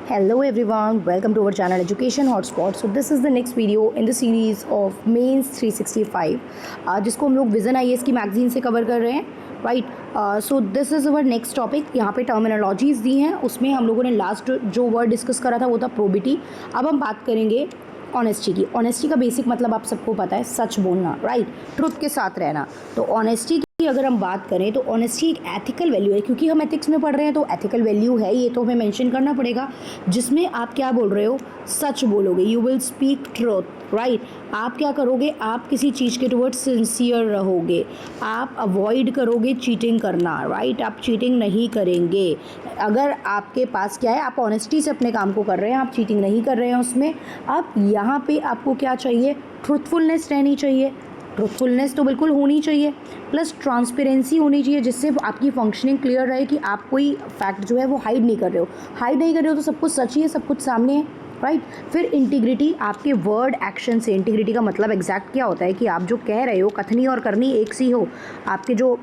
Hello everyone, welcome to our channel Education Hotspot. So this is the next video in the series of Mains 365 जिसको हम लोग vision IAS की magazine से cover कर रहे हैं, right. So this is our next topic. यहाँ पे टर्मिनोलॉजीज़ दी हैं, उसमें हम लोगों ने लास्ट जो वर्ड डिस्कस करा था वो था प्रोबिटी। अब हम बात करेंगे ऑनेस्टी की। ऑनेस्टी का बेसिक मतलब आप सबको पता है, सच बोलना, राइट, ट्रुथ के साथ रहना। तो ऑनेस्टी की अगर हम बात करें तो ऑनेस्टी एक एथिकल वैल्यू है, क्योंकि हम एथिक्स में पढ़ रहे हैं तो एथिकल वैल्यू है, ये तो हमें मेंशन करना पड़ेगा, जिसमें आप क्या बोल रहे हो, सच बोलोगे। You will speak truth, right. आप क्या करोगे, आप किसी चीज़ के टुवर्ड्स सिंसियर रहोगे, आप अवॉइड करोगे चीटिंग करना, राइट, आप चीटिंग नहीं करेंगे। अगर आपके पास क्या है, आप ऑनेस्टी से अपने काम को कर रहे हैं, आप चीटिंग नहीं कर रहे हैं उसमें। अब यहाँ पे आपको क्या चाहिए, ट्रुथफुलनेस रहनी चाहिए। ट्रुथफुलनेस तो बिल्कुल होनी चाहिए, प्लस ट्रांसपेरेंसी होनी चाहिए, जिससे आपकी फंक्शनिंग क्लियर रहे कि आप कोई फैक्ट जो है वो हाइड नहीं कर रहे हो। हाइड नहीं कर रहे हो तो सब कुछ सच ही है, सब कुछ सामने है, राइट। फिर इंटीग्रिटी, आपके वर्ड एक्शन से। इंटीग्रिटी का मतलब एग्जैक्ट क्या होता है कि आप जो कह रहे हो, कथनी और करनी एक सी हो, आपके जो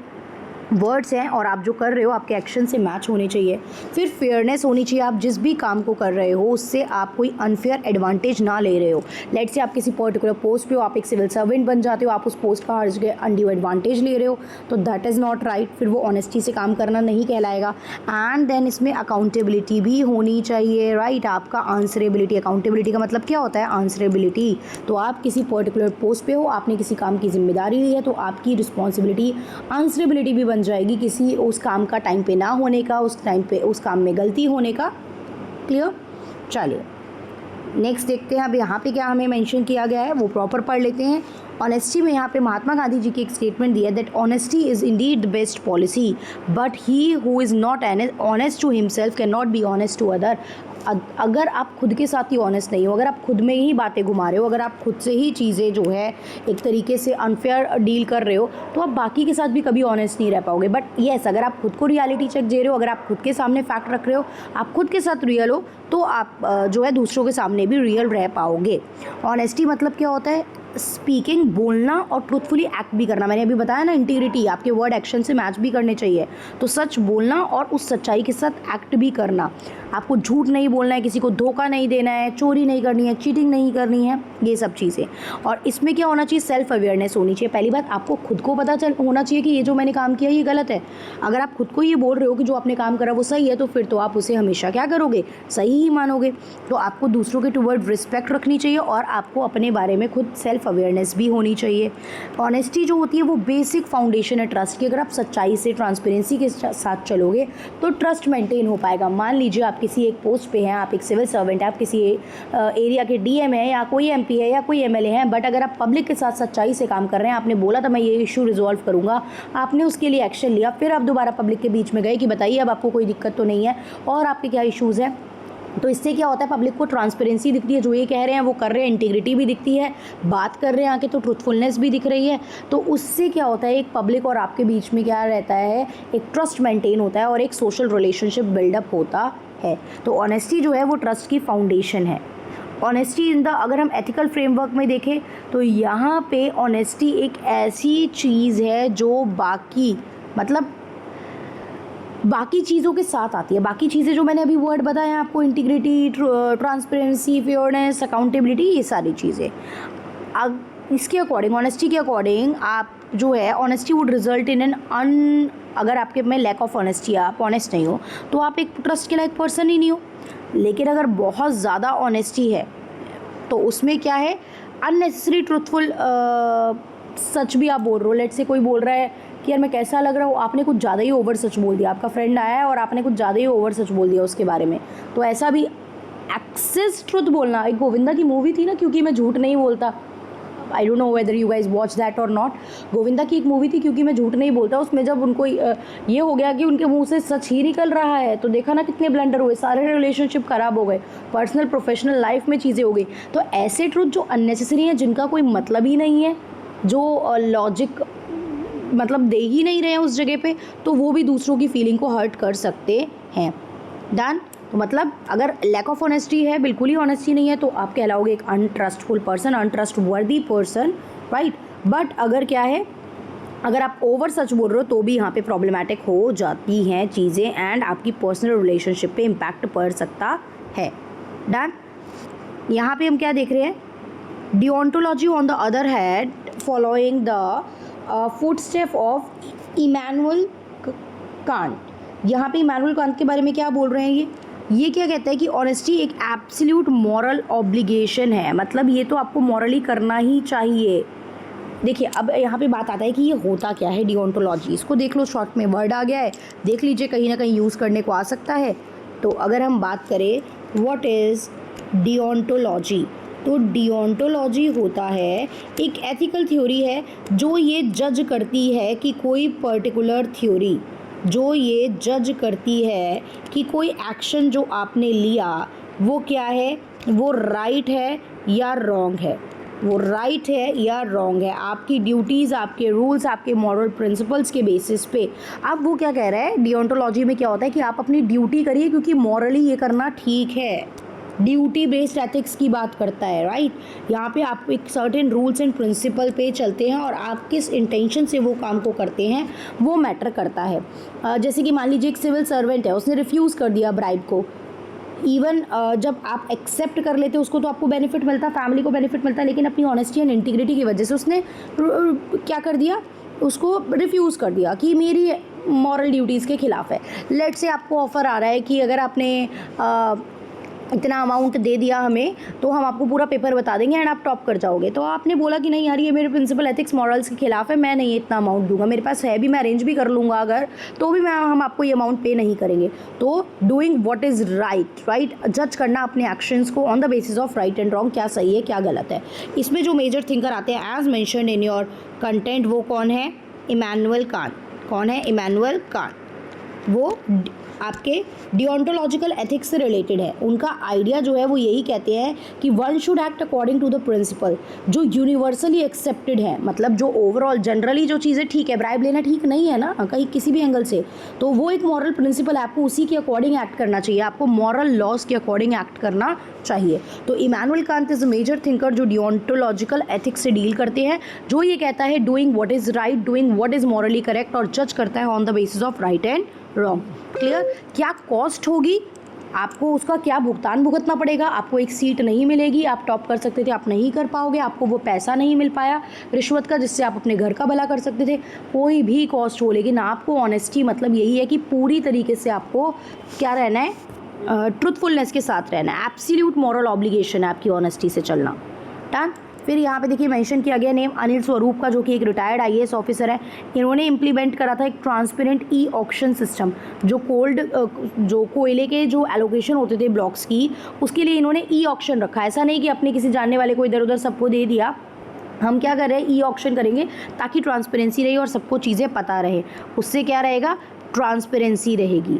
वर्ड्स हैं और आप जो कर रहे हो आपके एक्शन से मैच होने चाहिए। फिर फेयरनेस होनी चाहिए, आप जिस भी काम को कर रहे हो उससे आप कोई अनफेयर एडवांटेज ना ले रहे हो। लेट से आप किसी पर्टिकुलर पोस्ट पे हो, आप एक सिविल सर्वेंट बन जाते हो, आप उस पोस्ट का हर जगह अनड्यू एडवांटेज ले रहे हो, तो दैट इज़ नॉट राइट। फिर वो ऑनेस्टी से काम करना नहीं कहलाएगा। एंड देन इसमें अकाउंटेबिलिटी भी होनी चाहिए, राइट। आपका आंसरेबिलिटी, अकाउंटेबिलिटी का मतलब क्या होता है, आंसरेबिलिटी। तो आप किसी पर्टिकुलर पोस्ट पे हो, आपने किसी काम की जिम्मेदारी ली है, तो आपकी रिस्पॉन्सिबिलिटी, आंसरेबिलिटी भी जाएगी किसी उस काम का टाइम पे ना होने का, उस टाइम पे उस काम में गलती होने का। क्लियर। चलिए नेक्स्ट देखते हैं। अब यहाँ पे क्या हमें मेंशन किया गया है वो प्रॉपर पढ़ लेते हैं। ऑनेस्टी में यहाँ पे महात्मा गांधी जी की एक स्टेटमेंट दी है, that honesty is indeed the best policy, but he who is not honest to himself can not be honest to other. अगर आप खुद के साथ ही ऑनेस्ट नहीं हो, अगर आप खुद में ही बातें घुमा रहे हो, अगर आप खुद से ही चीज़ें जो है एक तरीके से अनफेयर डील कर रहे हो, तो आप बाकी के साथ भी कभी ऑनेस्ट नहीं रह पाओगे। बट येस, अगर आप खुद को रियलिटी चेक दे रहे हो, अगर आप खुद के सामने फैक्ट रख रहे हो, आप खुद के साथ रियल हो, तो आप जो है दूसरों के सामने भी रियल रह पाओगे। ऑनेस्टी मतलब क्या होता है, स्पीकिंग, बोलना और ट्रूथफुली एक्ट भी करना। मैंने अभी बताया ना, इंटीग्रिटी, आपके वर्ड एक्शन से मैच भी करने चाहिए। तो सच बोलना और उस सच्चाई के साथ एक्ट भी करना। आपको झूठ नहीं बोलना है, किसी को धोखा नहीं देना है, चोरी नहीं करनी है, चीटिंग नहीं करनी है, ये सब चीज़ें। और इसमें क्या होना चाहिए, सेल्फ अवेयरनेस होनी चाहिए। पहली बात, आपको खुद को पता होना चाहिए कि ये जो मैंने काम किया ये गलत है। अगर आप खुद को ये बोल रहे हो कि जो आपने काम करा वो सही है, तो फिर तो आप उसे हमेशा क्या करोगे, सही ही मानोगे। तो आपको दूसरों के टुवर्ड रिस्पेक्ट रखनी चाहिए और आपको अपने बारे में खुद सेल्फ अवेयरनेस भी होनी चाहिए। ऑनेस्टी जो होती है वो बेसिक फाउंडेशन है ट्रस्ट की। अगर आप सच्चाई से, ट्रांसपेरेंसी के साथ चलोगे तो ट्रस्ट मेंटेन हो पाएगा। मान लीजिए आप किसी एक पोस्ट पे हैं, आप एक सिविल सर्वेंट है, आप किसी एरिया के डीएम है या कोई एमपी है या कोई एमएलए हैं, बट अगर आप पब्लिक के साथ सच्चाई से काम कर रहे हैं, आपने बोला था मैं ये इशू रिजॉल्व करूँगा, आपने उसके लिए एक्शन लिया, फिर आप दोबारा पब्लिक के बीच में गए कि बताइए अब आपको कोई दिक्कत तो नहीं है और आपके क्या इशूज़ हैं, तो इससे क्या होता है, पब्लिक को ट्रांसपेरेंसी दिखती है, जो ये कह रहे हैं वो कर रहे हैं, इंटीग्रिटी भी दिखती है, बात कर रहे हैं आके तो ट्रूथफुलनेस भी दिख रही है। तो उससे क्या होता है, एक पब्लिक और आपके बीच में क्या रहता है, एक ट्रस्ट मेंटेन होता है और एक सोशल रिलेशनशिप बिल्डअप होता है। तो ऑनेस्टी जो है वो ट्रस्ट की फाउंडेशन है। ऑनेस्टी इन द, अगर हम एथिकल फ्रेमवर्क में देखें तो यहाँ पे ऑनेस्टी एक ऐसी चीज़ है जो बाकी चीज़ों के साथ आती है। बाकी चीज़ें जो मैंने अभी वर्ड बताया आपको, इंटीग्रिटी, ट्रांसपेरेंसी, फेयरनेस, अकाउंटेबिलिटी, ये सारी चीज़ें। अब इसके अकॉर्डिंग, ऑनेस्टी के अकॉर्डिंग, आप जो है honesty would result in an अगर आपके में लैक ऑफ ऑनेस्टी, आप ऑनेस्ट नहीं हो, तो आप एक ट्रस्ट के लायक पर्सन ही नहीं हो। लेकिन अगर बहुत ज़्यादा ऑनेस्टी है तो उसमें क्या है, अननेसेसरी ट्रूथफुल सच भी आप बोल रहे हो। लेट से कोई बोल रहा है कि यार मैं कैसा लग रहा हूँ, आपने कुछ ज़्यादा ही ओवर सच बोल दिया, आपका फ्रेंड आया है और आपने कुछ ज़्यादा ही ओवर सच बोल दिया उसके बारे में, तो ऐसा भी एक्सेस ट्रुथ बोलना। एक गोविंदा की मूवी थी ना, क्योंकि मैं झूठ नहीं बोलता, I don't know whether you guys watch that और नॉट। गोविंदा की एक मूवी थी, क्योंकि मैं झूठ नहीं बोलता, उसमें जब उनको ये हो गया कि उनके मुंह से सच ही निकल रहा है, तो देखा ना कितने ब्लंडर हुए, सारे रिलेशनशिप खराब हो गए, पर्सनल प्रोफेशनल लाइफ में चीज़ें हो गई। तो ऐसे ट्रुथ जो अननेसेसरी हैं, जिनका कोई मतलब ही नहीं है, जो लॉजिक मतलब दे ही नहीं रहे हैं उस जगह पे, तो वो भी दूसरों की फीलिंग को हर्ट कर सकते हैं। डन। तो मतलब अगर लैक ऑफ ऑनेस्टी है, बिल्कुल ही ऑनेस्टी नहीं है, तो आप कहलाओगे एक अनट्रस्टफुल पर्सन, अनट्रस्टवर्दी पर्सन, राइट। बट अगर क्या है, अगर आप ओवर सच बोल रहे हो तो भी यहाँ पे प्रॉब्लमेटिक हो जाती हैं चीज़ें एंड आपकी पर्सनल रिलेशनशिप पे इम्पैक्ट पड़ सकता है। डन। यहाँ पे हम क्या देख रहे हैं, deontology on the other hand following the footstep of Immanuel Kant. यहाँ पे इमैनुअल कांट के बारे में क्या बोल रहे हैं, ये क्या कहता है कि ऑनेस्टी एक एब्सोल्यूट मॉरल ऑब्लिगेशन है, मतलब ये तो आपको मॉरली करना ही चाहिए। देखिए अब यहाँ पे बात आता है कि ये होता क्या है डिओन्टोलॉजी, इसको देख लो, शॉर्ट में वर्ड आ गया है, देख लीजिए, कहीं ना कहीं यूज़ करने को आ सकता है। तो अगर हम बात करें व्हाट इज़ डिओन्टोलॉजी, तो डिओन्टोलॉजी होता है एक एथिकल थ्योरी है जो ये जज करती है कि कोई पर्टिकुलर थ्योरी, जो ये जज करती है कि कोई एक्शन जो आपने लिया वो क्या है, वो राइट है या रॉन्ग है, वो राइट है या रॉन्ग है, आपकी ड्यूटीज़, आपके रूल्स, आपके मॉरल प्रिंसिपल्स के बेसिस पे। अब वो क्या कह रहा है, डिओन्टोलॉजी में क्या होता है कि आप अपनी ड्यूटी करिए क्योंकि मॉरली ये करना ठीक है, ड्यूटी बेस्ड एथिक्स की बात करता है, राइट। यहाँ पे आप एक सर्टेन रूल्स एंड प्रिंसिपल पे चलते हैं और आप किस इंटेंशन से वो काम को करते हैं वो मैटर करता है। जैसे कि मान लीजिए एक सिविल सर्वेंट है, उसने रिफ्यूज़ कर दिया ब्राइब को, इवन जब आप एक्सेप्ट कर लेते उसको तो आपको बेनिफिट मिलता, फैमिली को बेनिफिट मिलता, लेकिन अपनी ऑनेस्टी एंड इंटीग्रिटी की वजह से उसने क्या कर दिया, उसको रिफ्यूज़ कर दिया कि मेरी मॉरल ड्यूटीज़ के खिलाफ है। लेट से आपको ऑफ़र आ रहा है कि अगर आपने इतना अमाउंट दे दिया हमें तो हम आपको पूरा पेपर बता देंगे एंड आप टॉप कर जाओगे, तो आपने बोला कि नहीं यार ये मेरे प्रिंसिपल एथिक्स मॉरल्स के खिलाफ है, मैं नहीं इतना अमाउंट दूंगा, मेरे पास है भी, मैं अरेंज भी कर लूँगा अगर, तो भी हम आपको ये अमाउंट पे नहीं करेंगे। तो डूइंग व्हाट इज़ राइट, जज करना अपने एक्शंस को on the basis of right and wrong, क्या सही है क्या गलत है। इसमें जो मेजर थिंकर आते हैं as mentioned in your content, वो कौन है, इमैनुअल कांट। कौन है, इमैनुअल कांट। वो आपके डिओन्टोलॉजिकल एथिक्स से रिलेटेड है। उनका आइडिया जो है वो यही कहते हैं कि one should act according to the principle, जो यूनिवर्सली एक्सेप्टेड है, मतलब जो ओवरऑल जनरली जो चीज़ें ठीक है, ब्राइब लेना ठीक नहीं है ना कहीं किसी भी एंगल से, तो वो एक मॉरल प्रिंसिपल है, आपको उसी के अकॉर्डिंग एक्ट करना चाहिए, आपको मॉरल लॉज के अकॉर्डिंग एक्ट करना चाहिए। तो Immanuel Kant is a major thinker जो डिओन्टोलॉजिकल एथिक्स से डील करते हैं, जो ये कहता है doing what is right, doing what is morally correct, और जज करता है on the basis of right and wrong. Clear. क्या कॉस्ट होगी, आपको उसका क्या भुगतान भुगतना पड़ेगा, आपको एक सीट नहीं मिलेगी, आप टॉप कर सकते थे आप नहीं कर पाओगे, आपको वो पैसा नहीं मिल पाया रिश्वत का जिससे आप अपने घर का भला कर सकते थे, कोई भी कॉस्ट हो, लेकिन आपको ऑनेस्टी, मतलब यही है कि पूरी तरीके से आपको क्या रहना है, ट्रुथफुलनेस के साथ रहना है, एब्सोल्यूट मॉरल ऑब्लिगेशन है आपकी ऑनेस्टी से चलना। डन। फिर यहाँ पे देखिए मेंशन किया गया नेम अनिल स्वरूप का, जो कि एक रिटायर्ड आईएएस ऑफिसर है। इन्होंने इम्प्लीमेंट करा था एक ट्रांसपेरेंट ई ऑक्शन सिस्टम, जो कोयले के जो एलोकेशन होते थे ब्लॉक्स की, उसके लिए इन्होंने ई ऑक्शन रखा। ऐसा नहीं कि अपने किसी जानने वाले को इधर उधर सबको दे दिया, हम क्या कर रहे हैं, ई ऑक्शन करेंगे ताकि ट्रांसपेरेंसी रहे और सबको चीज़ें पता रहे। उससे क्या रहेगा, ट्रांसपेरेंसी रहेगी।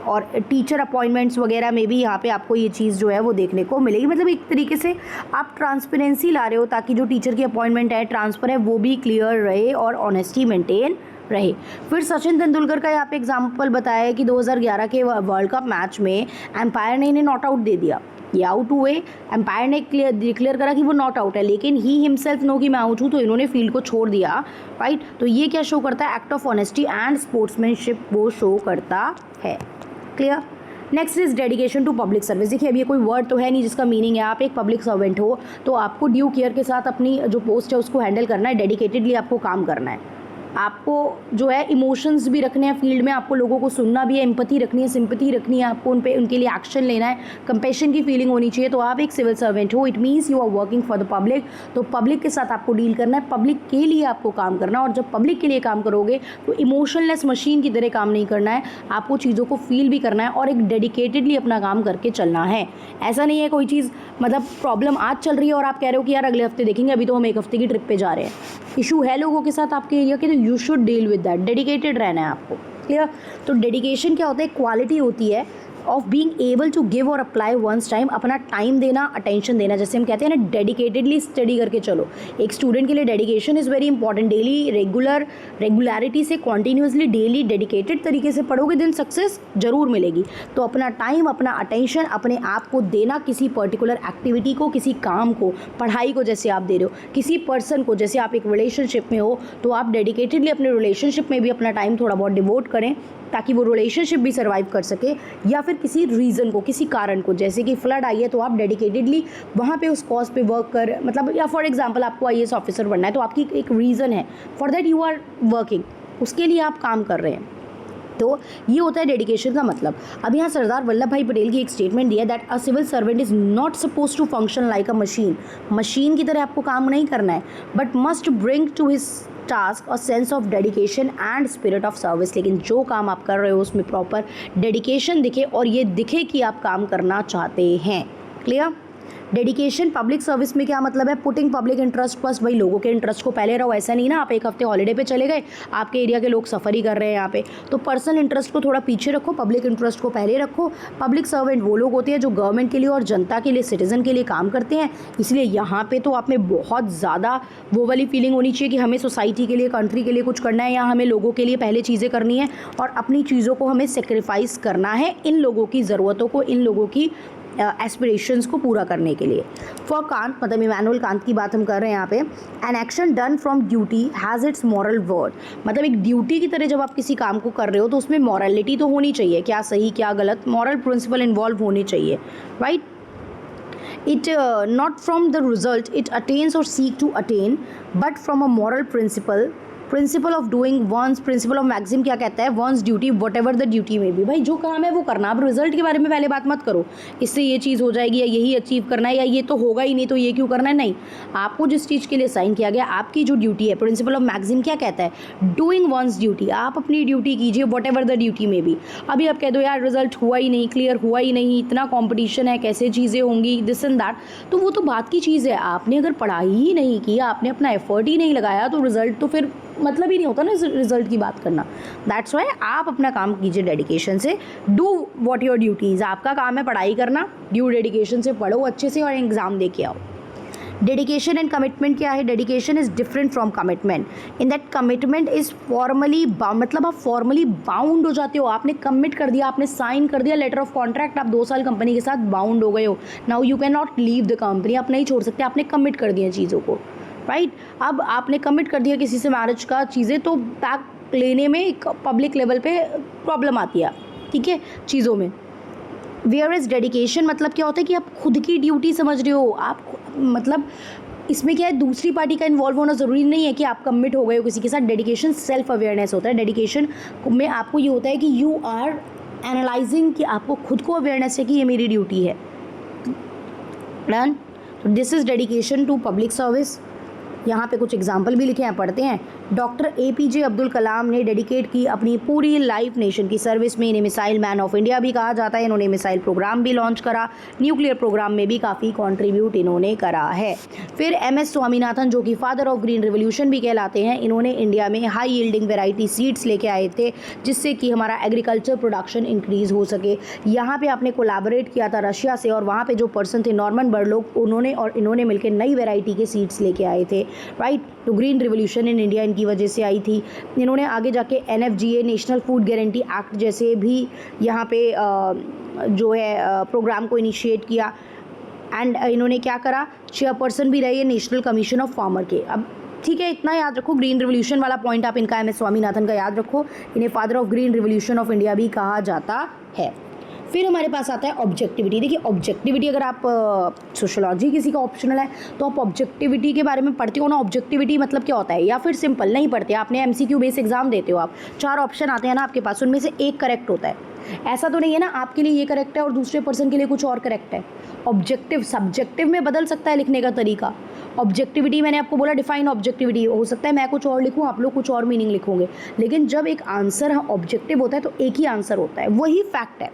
और टीचर अपॉइंटमेंट्स वगैरह में भी यहाँ पे आपको ये चीज़ जो है वो देखने को मिलेगी, मतलब एक तरीके से आप ट्रांसपेरेंसी ला रहे हो ताकि जो टीचर की अपॉइंटमेंट है, ट्रांसफ़र है, वो भी क्लियर रहे और ऑनेस्टी मेंटेन रहे। फिर सचिन तेंदुलकर का यहाँ पे एग्जांपल बताया है कि 2011 के वर्ल्ड कप मैच में एम्पायर ने इन्हें नॉट आउट दे दिया, ये आउट हुए, एम्पायर ने डिक्लेयर करा कि वो नॉट आउट है, लेकिन ही हिमसेल्फ नो कि मैं आउट हूँ, तो इन्होंने फील्ड को छोड़ दिया, राइट। तो ये क्या शो करता है, act of honesty and sportsmanship वो शो करता है। Clear. Next is dedication to public service. देखिए अब ये कोई वर्ड तो है नहीं जिसका मीनिंग है, आप एक पब्लिक सर्वेंट हो तो आपको ड्यू केयर के साथ अपनी जो पोस्ट है उसको हैंडल करना है, डेडिकेटेडली आपको काम करना है, आपको जो है इमोशंस भी रखने हैं फील्ड में, आपको लोगों को सुनना भी है, एम्पैथी रखनी है, सिंपैथी रखनी है, आपको उनके लिए एक्शन लेना है, कंपैशन की फीलिंग होनी चाहिए। तो आप एक सिविल सर्वेंट हो, it means you are working for the public. तो पब्लिक के साथ आपको डील करना है, पब्लिक के लिए आपको काम करना है, और जब पब्लिक के लिए काम करोगे तो इमोशनलेस मशीन की तरह काम नहीं करना है, आपको चीज़ों को फील भी करना है और एक डेडिकेटेडली अपना काम करके चलना है। ऐसा नहीं है कोई चीज़, मतलब प्रॉब्लम आज चल रही है और आप कह रहे हो कि यार अगले हफ्ते देखेंगे, अभी तो हम एक हफ्ते की ट्रिप पे जा रहे हैं, इशू है लोगों के साथ आपके एरिया के, तो you should deal with that, dedicated रहना है आपको। क्लियर। तो डेडिकेशन क्या होता है, क्वालिटी होती है of being able to give और अप्लाई वंस टाइम, अपना टाइम देना, अटेंशन देना, जैसे हम कहते हैं ना डेडिकेटेडली स्टडी करके चलो। एक स्टूडेंट के लिए dedication is very important. Daily regularity से कॉन्टीन्यूसली डेली डेडिकेटेड तरीके से पढ़ोगे दिन सक्सेस जरूर मिलेगी। तो अपना टाइम, अपना अटेंशन, अपने आप को देना किसी पर्टिकुलर एक्टिविटी को, किसी काम को, पढ़ाई को जैसे आप दे रहे हो, किसी पर्सन को, जैसे आप एक रिलेशनशिप में हो तो आप डेडिकेटेडली अपने रिलेशनशिप में भी अपना टाइम थोड़ा बहुत डिवोट करें ताकि वो रिलेशनशिप भी सर्वाइव कर सके। या फिर किसी रीज़न को, किसी कारण को, जैसे कि फ्लड आई है तो आप डेडिकेटेडली वहाँ पे उस कॉज पे वर्क कर, मतलब या फॉर एग्जांपल आपको IAS ऑफिसर बनना है तो आपकी एक रीज़न है, for that you are working, उसके लिए आप काम कर रहे हैं। तो ये होता है डेडिकेशन का मतलब। अब यहाँ सरदार वल्लभ भाई पटेल की एक स्टेटमेंट दी है that a civil servant is not suppose to function like a machine. Machine की तरह आपको काम नहीं करना है, but must bring to his task और sense of dedication and spirit of service. लेकिन जो काम आप कर रहे हो उसमें प्रॉपर डेडिकेशन दिखे और ये दिखे कि आप काम करना चाहते हैं। क्लियर? डेडिकेशन पब्लिक सर्विस में क्या मतलब है? Putting public interest first. भाई लोगों के इंटरेस्ट को पहले रहो। ऐसा नहीं ना आप एक हफ्ते हॉलीडे पे चले गए, आपके एरिया के लोग सफ़र ही कर रहे हैं यहाँ पे, तो पर्सनल इंटरेस्ट को थोड़ा पीछे रखो, पब्लिक इंटरेस्ट को पहले रखो। पब्लिक सर्वेंट वो लोग होते हैं जो गवर्नमेंट के लिए और जनता के लिए, सिटीज़न के लिए काम करते हैं। इसलिए यहाँ पे तो आप में बहुत ज़्यादा वो वाली फीलिंग होनी चाहिए कि हमें सोसाइटी के लिए, कंट्री के लिए कुछ करना है, या हमें लोगों के लिए पहले चीज़ें करनी है और अपनी चीज़ों को हमें सेक्रीफाइस करना है इन लोगों की ज़रूरतों को, इन लोगों की एस्पिरेशंस को पूरा करने के लिए। फॉर कांट, मतलब इमैनुअल कांट की बात हम कर रहे हैं यहाँ पे, an action done from duty has its moral worth. मतलब एक ड्यूटी की तरह जब आप किसी काम को कर रहे हो तो उसमें मॉरलिटी तो होनी चाहिए, क्या सही क्या गलत, मॉरल प्रिंसिपल इन्वॉल्व होने चाहिए, right? It not from the result it attains or seek to attain, but from a moral principle of doing one's, principle of maxim क्या कहता है? one's duty whatever the duty may be। भाई जो काम है वो करना। अब रिजल्ट के बारे में पहले बात मत करो, इससे ये चीज़ हो जाएगी या यही अचीव करना है या ये तो होगा ही नहीं तो ये क्यों करना है। नहीं, आपको जिस चीज़ के लिए साइन किया गया, आपकी जो ड्यूटी है, प्रिंसिपल ऑफ मैक्सिम क्या कहता है? Doing once duty. आप अपनी ड्यूटी कीजिए वट एवर द ड्यूटी में भी। अभी आप कह दो यार रिजल्ट हुआ ही नहीं, क्लियर हुआ ही नहीं, इतना कॉम्पिटिशन है, कैसे चीज़ें होंगी, दिस एंड दैट, तो वो तो बात की चीज़ है। आपने अगर पढ़ाई ही नहीं की, आपने अपना एफर्ट ही नहीं लगाया तो रिजल्ट तो फिर मतलब ही नहीं होता ना रिजल्ट की बात करना। दैट्स वाई आप अपना काम कीजिए डेडिकेशन से। Do what your duties. आपका काम है पढ़ाई करना, ड्यू डेडिकेशन से पढ़ो अच्छे से और एग्ज़ाम दे के आओ। डेडिकेशन एंड कमिटमेंट क्या है? Dedication is different from commitment in that commitment is formally bound, मतलब आप फॉर्मली बाउंड हो जाते हो। आपने कमिट कर दिया, आपने साइन कर दिया लेटर ऑफ कॉन्ट्रैक्ट, आप 2 साल कंपनी के साथ बाउंड हो गए हो। Now you can not leave the company, आप नहीं छोड़ सकते, आपने कमिट कर दिया चीज़ों को, राइट? अब आपने कमिट कर दिया किसी से मैरिज का चीज़ें, तो बैक लेने में एक पब्लिक लेवल पे प्रॉब्लम आती है, ठीक है, चीज़ों में। वेयर इज़ डेडिकेशन मतलब क्या होता है कि आप खुद की ड्यूटी समझ रहे हो। आप मतलब इसमें क्या है, दूसरी पार्टी का इन्वॉल्व होना ज़रूरी नहीं है कि आप कमिट हो गए हो किसी के साथ। डेडिकेशन सेल्फ अवेयरनेस होता है। डेडिकेशन में आपको ये होता है कि यू आर एनालाइजिंग, कि आपको खुद को अवेयरनेस है कि ये मेरी ड्यूटी है। डन? तो this is dedication to public service. यहाँ पे कुछ एग्जाम्पल भी लिखे हैं, पढ़ते हैं। डॉक्टर APJ अब्दुल कलाम ने डेडिकेट की अपनी पूरी लाइफ नेशन की सर्विस में। इन्हें मिसाइल मैन ऑफ इंडिया भी कहा जाता है। इन्होंने मिसाइल प्रोग्राम भी लॉन्च करा, न्यूक्लियर प्रोग्राम में भी काफ़ी कंट्रीब्यूट इन्होंने करा है। फिर MS स्वामीनाथन, जो कि फादर ऑफ ग्रीन रिवोल्यूशन भी कहलाते हैं, इन्होंने इंडिया में हाई यील्डिंग वेराइटी सीड्स लेके आए थे जिससे कि हमारा एग्रीकल्चर प्रोडक्शन इंक्रीज़ हो सके। यहाँ पर आपने कोलैबोरेट किया था रशिया से, और वहाँ पर जो पर्सन थे नॉर्मन बर्लोग, उन्होंने और इन्होंने मिलकर नई वेराइटी के सीड्स लेके आए थे, राइट? तो ग्रीन रिवोल्यूशन इन इंडिया इनकी वजह से आई थी। इन्होंने आगे जाके NFGA national food guarantee act जैसे भी यहाँ पे जो है प्रोग्राम को इनिशिएट किया। एंड इन्होंने क्या करा, चेयरपर्सन भी रहे नेशनल कमीशन ऑफ फार्मर के। अब ठीक है, इतना याद रखो, ग्रीन रिवोल्यूशन वाला पॉइंट आप इनका MS स्वामीनाथन का याद रखो। इन्हें father of green revolution of India भी कहा जाता है। फिर हमारे पास आता है ऑब्जेक्टिविटी। देखिए ऑब्जेक्टिविटी, अगर आप सोशोलॉजी किसी का ऑप्शनल है तो आप ऑब्जेक्टिविटी के बारे में पढ़ते हो ना। ऑब्जेक्टिविटी मतलब क्या होता है, या फिर सिंपल नहीं पढ़ते, आपने MCQ बेस एग्जाम देते हो, आप 4 ऑप्शन आते हैं ना आपके पास, उनमें से एक करेक्ट होता है। ऐसा तो नहीं है ना आपके लिए ये करेक्ट है और दूसरे पर्सन के लिए कुछ और करेक्ट है। ऑब्जेक्टिव सब्जेक्टिव में बदल सकता है लिखने का तरीका। ऑब्जेक्टिविटी मैंने आपको बोला, डिफाइन ऑब्जेक्टिविटी हो सकता है मैं कुछ और लिखूं, आप लोग कुछ और मीनिंग लिखोगे, लेकिन जब एक आंसर ऑब्जेक्टिव होता है तो एक ही आंसर होता है, वही फैक्ट है।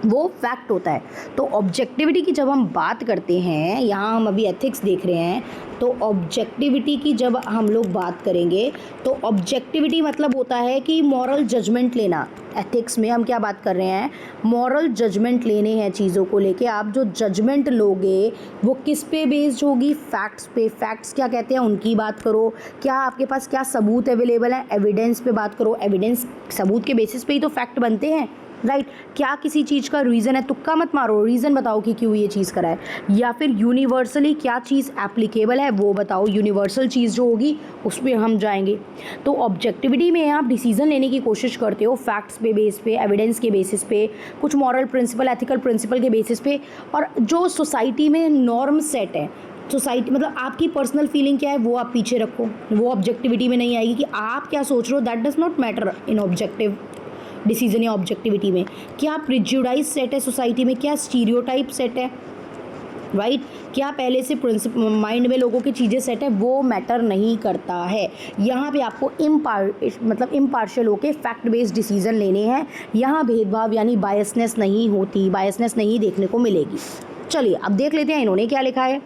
वो फैक्ट होता है। तो ऑब्जेक्टिविटी की जब हम बात करते हैं, यहाँ हम अभी एथिक्स देख रहे हैं, तो ऑब्जेक्टिविटी की जब हम लोग बात करेंगे तो ऑब्जेक्टिविटी मतलब होता है कि मॉरल जजमेंट लेना। एथिक्स में हम क्या बात कर रहे हैं, मॉरल जजमेंट लेने हैं चीज़ों को लेके। आप जो जजमेंट लोगे वो किस पे बेस्ड होगी, फैक्ट्स पे। फैक्ट्स क्या कहते हैं उनकी बात करो, क्या आपके पास क्या सबूत अवेलेबल है, एविडेंस पे बात करो। एविडेंस, सबूत के बेसिस पे ही तो फैक्ट बनते हैं, राइट। क्या किसी चीज़ का रीज़न है, तुक्का मत मारो, रीज़न बताओ कि क्यों ये चीज़ करा है। या फिर यूनिवर्सली क्या चीज़ एप्लीकेबल है वो बताओ, यूनिवर्सल चीज़ जो होगी उस पर हम जाएंगे। तो ऑब्जेक्टिविटी में आप डिसीजन लेने की कोशिश करते हो फैक्ट्स पे बेस पे, एविडेंस के बेसिस पे, कुछ मॉरल प्रिंसिपल, एथिकल प्रिंसिपल के बेसिस पे। और जो सोसाइटी में नॉर्म सेट है, सोसाइटी मतलब आपकी पर्सनल फीलिंग क्या है वो आप पीछे रखो, वो ऑब्जेक्टिविटी में नहीं आएगी। कि आप क्या सोच रहे हो that does not matter in objective decision या ऑब्जेक्टिविटी में। क्या प्रिजुडाइज सेट है सोसाइटी में, क्या स्टीरियोटाइप सेट है, राइट क्या पहले से माइंड में लोगों की चीज़ें सेट है, वो मैटर नहीं करता है। यहाँ पे आपको इम्पार्शियल होके फैक्ट बेस्ड डिसीजन लेने हैं। यहाँ भेदभाव यानी बायसनेस नहीं होती, बायसनेस नहीं देखने को मिलेगी। चलिए अब देख लेते हैं इन्होंने क्या लिखा है।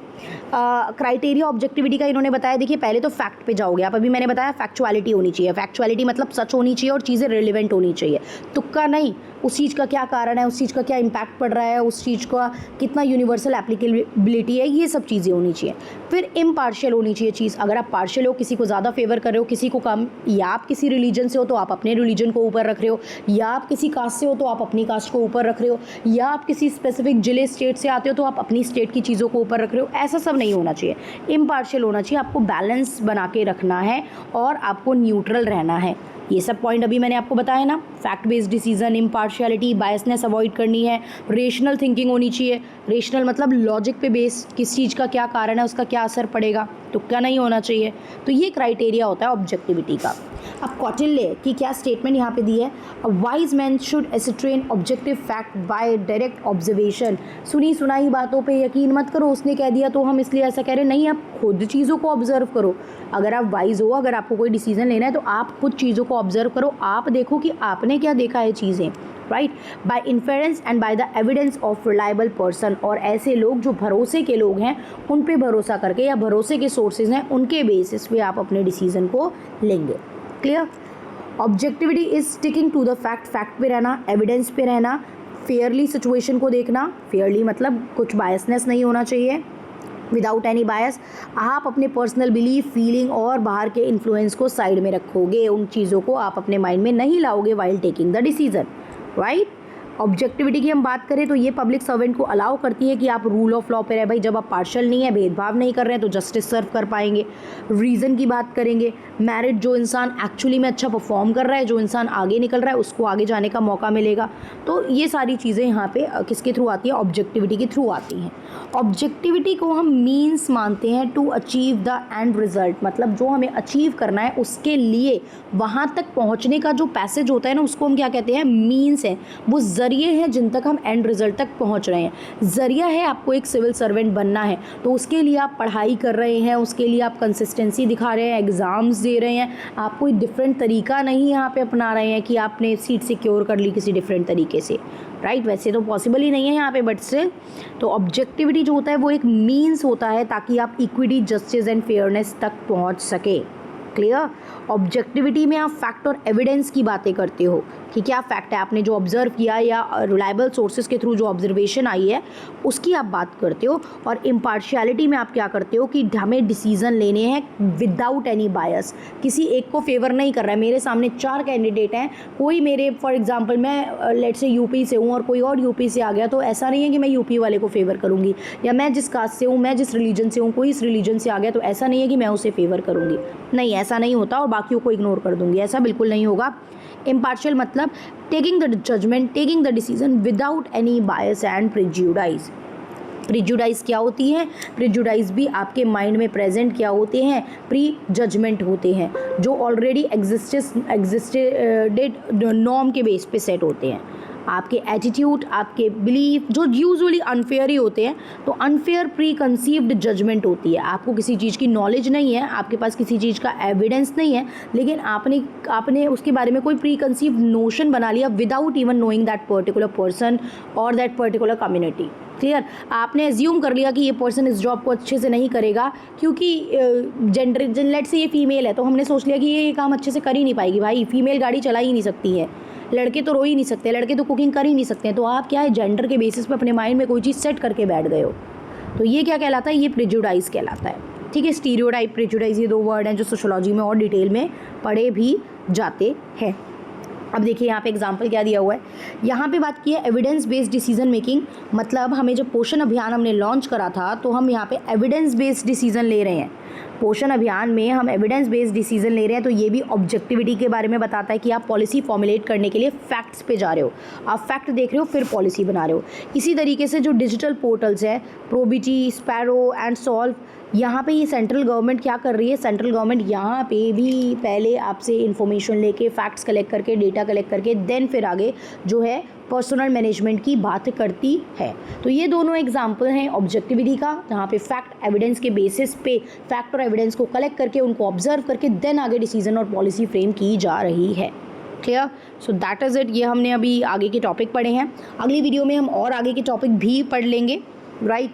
क्राइटेरिया ऑब्जेक्टिविटी का इन्होंने बताया। देखिए पहले तो फैक्ट पे जाओगे आप, अभी मैंने बताया फैक्चुअलिटी होनी चाहिए। फैक्चुअलिटी मतलब सच होनी चाहिए और चीज़ें रिलेवेंट होनी चाहिए, तुक्का नहीं। उस चीज़ का क्या कारण है, उस चीज़ का क्या इम्पैक्ट पड़ रहा है, उस चीज़ का कितना यूनिवर्सल एप्लीकेबिलिटी है, ये सब चीज़ें होनी चाहिए। फिर इम्पार्शियल होनी चाहिए चीज़। अगर आप पार्शियल हो, किसी को ज़्यादा फेवर कर रहे हो, किसी को कम, या आप किसी रिलीजन से हो तो आप अपने रिलीजन को ऊपर रख रहे हो, या आप किसी कास्ट से हो तो आप अपनी कास्ट को ऊपर रख रहे हो, या आप किसी स्पेसिफिक जिले स्टेट से आते हो तो आप अपनी स्टेट की चीज़ों को ऊपर रख रहे हो, ऐसा सब नहीं होना चाहिए। इम्पार्शियल होना चाहिए, आपको बैलेंस बना के रखना है और आपको न्यूट्रल रहना है। ये सब पॉइंट अभी मैंने आपको बताया ना, fact based decision, impartiality, biasness avoid करनी है, रेशनल थिंकिंग होनी चाहिए। रेशनल मतलब लॉजिक पे बेस्ड, किस चीज़ का क्या कारण है, उसका क्या असर पड़ेगा, तुक्का नहीं होना चाहिए। तो ये क्राइटेरिया होता है ऑब्जेक्टिविटी का। अब कौटिल्य की क्या स्टेटमेंट यहाँ पे दी है, a wise man should ascertain objective fact by direct observation. सुनी सुनाई बातों पे यकीन मत करो, उसने कह दिया तो हम इसलिए ऐसा कह रहे हैं, नहीं, आप खुद चीज़ों को ऑब्जर्व करो। अगर आप वाइज हो, अगर आपको कोई डिसीजन लेना है तो आप खुद चीज़ों को ऑब्जर्व करो, आप देखो कि आपने क्या देखा है चीज़ें, right. By inference and by the evidence of reliable person. और ऐसे लोग जो भरोसे के लोग हैं उन पे भरोसा करके, या भरोसे के सोर्सेज हैं उनके बेसिस पे आप अपने डिसीजन को लेंगे। Clear. Objectivity is sticking to the fact, fact पे रहना, एविडेंस पे रहना, फेयरली सिचुएशन को देखना। फेयरली मतलब कुछ बायसनेस नहीं होना चाहिए, विदाउट एनी बायस। आप अपने पर्सनल बिलीफ, फीलिंग और बाहर के इन्फ्लुएंस को साइड में रखोगे, उन चीज़ों को आप अपने माइंड में नहीं लाओगे while taking the decision, right. Objectivity की हम बात करें तो ये पब्लिक सर्वेंट को अलाउ करती है कि आप रूल ऑफ लॉ पे रहे। भाई जब आप पार्शियल नहीं है, भेदभाव नहीं कर रहे हैं तो जस्टिस सर्व कर पाएंगे। रीज़न की बात करेंगे, मेरिट, जो इंसान एक्चुअली में अच्छा परफॉर्म कर रहा है, जो इंसान आगे निकल रहा है, उसको आगे जाने का मौका मिलेगा। तो ये सारी चीज़ें यहाँ पे किसके थ्रू आती है, ऑब्जेक्टिविटी के थ्रू आती हैं। ऑब्जेक्टिविटी को हम मीन्स मानते हैं to achieve the end result, मतलब जो हमें अचीव करना है उसके लिए वहाँ तक पहुँचने का जो पैसेज होता है ना, उसको हम क्या कहते हैं, मीन्स है। वो जरिए हैं जिन तक हम एंड रिजल्ट तक पहुँच रहे हैं। जरिया है आपको एक सिविल सर्वेंट बनना है तो उसके लिए आप पढ़ाई कर रहे हैं, उसके लिए आप कंसिस्टेंसी दिखा रहे हैं, एग्ज़ाम्स दे रहे हैं, आप कोई डिफरेंट तरीका नहीं यहाँ पे अपना रहे हैं कि आपने सीट सिक्योर कर ली किसी डिफरेंट तरीके से, राइट। वैसे तो पॉसिबल ही नहीं है यहाँ पे, बट स्टिल तो ऑब्जेक्टिविटी जो होता है वो एक मीन्स होता है ताकि आप इक्विटी, जस्टिस एंड फेयरनेस तक पहुँच सके। क्लियर। ऑब्जेक्टिविटी में आप फैक्ट और एविडेंस की बातें करते हो कि क्या फैक्ट है, आपने जो ऑब्जर्व किया या रिलायबल सोर्सेज के थ्रू जो ऑब्जर्वेशन आई है उसकी आप बात करते हो। और इम्पार्शियलिटी में आप क्या करते हो कि हमें डिसीजन लेने हैं विदाउट एनी बायस, किसी एक को फेवर नहीं कर रहा है। मेरे सामने 4 कैंडिडेट हैं, कोई मेरे फॉर एग्जांपल मैं लेट से यूपी से हूँ और कोई और यूपी से आ गया, तो ऐसा नहीं है कि मैं यूपी वाले को फेवर करूँगी, या मैं जिस कास्ट से हूँ, मैं जिस रिलीजन से हूँ, कोई इस रिलीजन से आ गया तो ऐसा नहीं है कि मैं उसे फेवर करूँगी, नहीं, ऐसा नहीं होता और बाकियों को इग्नोर कर दूँगी, ऐसा बिल्कुल नहीं होगा। इम्पार्शियल मतलब taking the judgement, taking the decision without any bias and prejudice. Prejudice क्या होती है, प्रिजुडाइज भी आपके माइंड में प्रेजेंट क्या होते हैं, प्री जजमेंट होते हैं जो ऑलरेडी एग्जिस्टेड नॉर्म के बेस पे सेट होते हैं। आपके एटीट्यूड, आपके बिलीफ जो यूजुअली अनफेयर ही होते हैं, तो अनफेयर प्री कंसीव्ड जजमेंट होती है। आपको किसी चीज़ की नॉलेज नहीं है, आपके पास किसी चीज़ का एविडेंस नहीं है, लेकिन आपने उसके बारे में कोई प्री कंसीव्ड नोशन बना लिया without even knowing that particular person और दैट पर्टिकुलर कम्युनिटी। क्लियर? आपने एज्यूम कर लिया कि ये पर्सन इस जॉब को अच्छे से नहीं करेगा क्योंकि जेंडर लेट से ये फीमेल है, तो हमने सोच लिया कि ये काम अच्छे से कर ही नहीं पाएगी। भाई फीमेल गाड़ी चला ही नहीं सकती है, लड़के तो रो ही नहीं सकते, लड़के तो कुकिंग कर ही नहीं सकते हैं। तो आप क्या है, जेंडर के बेसिस पे अपने माइंड में कोई चीज़ सेट करके बैठ गए हो। तो ये क्या कहलाता है? ये प्रेजुडाइज कहलाता है। ठीक है, स्टीरियोटाइप, प्रेजुडाइज, ये 2 वर्ड हैं जो सोशियोलॉजी में और डिटेल में पढ़े भी जाते हैं। अब देखिए यहाँ पे एग्जाम्पल क्या दिया हुआ है। यहाँ पे बात की है एविडेंस बेस्ड डिसीजन मेकिंग। मतलब हमें जब पोषण अभियान हमने लॉन्च करा था तो हम यहाँ पे एविडेंस बेस्ड डिसीजन ले रहे हैं। पोषण अभियान में हम एविडेंस बेस्ड डिसीजन ले रहे हैं, तो ये भी ऑब्जेक्टिविटी के बारे में बताता है कि आप पॉलिसी फॉर्मुलेट करने के लिए फैक्ट्स पे जा रहे हो, आप फैक्ट देख रहे हो फिर पॉलिसी बना रहे हो। इसी तरीके से जो डिजिटल पोर्टल्स है, प्रोबिटी, स्पैरो एंड सॉल्व, यहाँ पे ये सेंट्रल गवर्नमेंट क्या कर रही है, सेंट्रल गवर्नमेंट यहाँ पे भी पहले आपसे इन्फॉर्मेशन लेके, फैक्ट्स कलेक्ट करके, डेटा कलेक्ट करके देन फिर आगे जो है पर्सनल मैनेजमेंट की बात करती है। तो ये दोनों एग्जाम्पल हैं ऑब्जेक्टिविटी का, जहाँ पे फैक्ट एविडेंस के बेसिस पे फैक्ट और एविडेंस को कलेक्ट करके, उनको ऑब्जर्व करके देन आगे डिसीजन और पॉलिसी फ्रेम की जा रही है। Clear? So that is it. ये हमने अभी आगे के टॉपिक पढ़े हैं। अगली वीडियो में हम और आगे के टॉपिक भी पढ़ लेंगे, राइट?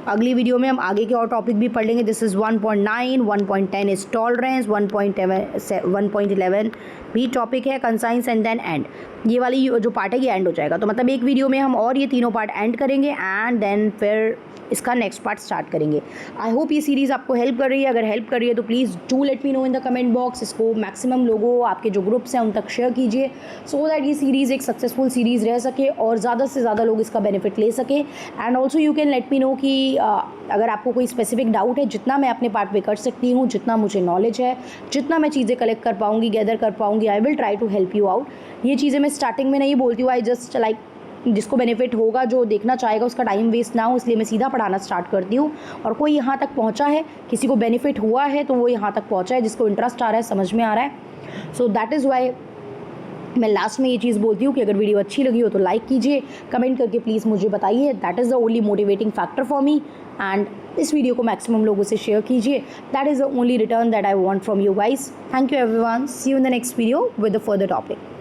अगली वीडियो में हम आगे के और टॉपिक भी पढ़ लेंगे। दिस इज़ 1.9, 1.10 इज टॉलरेंस, 1.11 भी टॉपिक है, कंसाइंस एंड देन एंड। ये वाली जो पार्ट है ये एंड हो जाएगा, तो मतलब एक वीडियो में हम और ये तीनों पार्ट एंड करेंगे एंड देन फिर इसका नेक्स्ट पार्ट स्टार्ट करेंगे। आई होप ये सीरीज़ आपको हेल्प कर रही है। अगर हेल्प कर रही है तो please do let me know in the comment box. इसको मैक्सिमम लोगों, आपके जो ग्रुप्स हैं उन तक शेयर कीजिए, सो दैट ये सीरीज़ एक सक्सेसफुल सीरीज़ रह सके और ज़्यादा से ज़्यादा लोग इसका बेनिफिट ले सकें। And also you can let me know कि अगर आपको कोई स्पेसिफिक डाउट है, जितना मैं अपने पार्ट पे कर सकती हूँ, जितना मुझे नॉलेज है, जितना मैं चीज़ें कलेक्ट कर पाऊँगी, गैदर कर पाऊँगी, I will try to help you out. ये चीज़ें मैं स्टार्टिंग में नहीं बोलती हूँ, आई जस्ट लाइक जिसको बेनिफिट होगा, जो देखना चाहेगा उसका टाइम वेस्ट ना हो, इसलिए मैं सीधा पढ़ाना स्टार्ट करती हूँ। और कोई यहाँ तक पहुँचा है, किसी को बेनिफिट हुआ है तो वो यहाँ तक पहुँचा है, जिसको इंटरेस्ट आ रहा है, समझ में आ रहा है। सो दैट इज़ वाई मैं लास्ट में ये चीज़ बोलती हूँ कि अगर वीडियो अच्छी लगी हो तो लाइक कीजिए, कमेंट करके प्लीज़ मुझे बताइए। That is the only motivating factor for me. And इस वीडियो को मैक्सिमम लोगों से शेयर कीजिए। That is the only return that I want from you guys. Thank you everyone. See you in the next video with the further topic.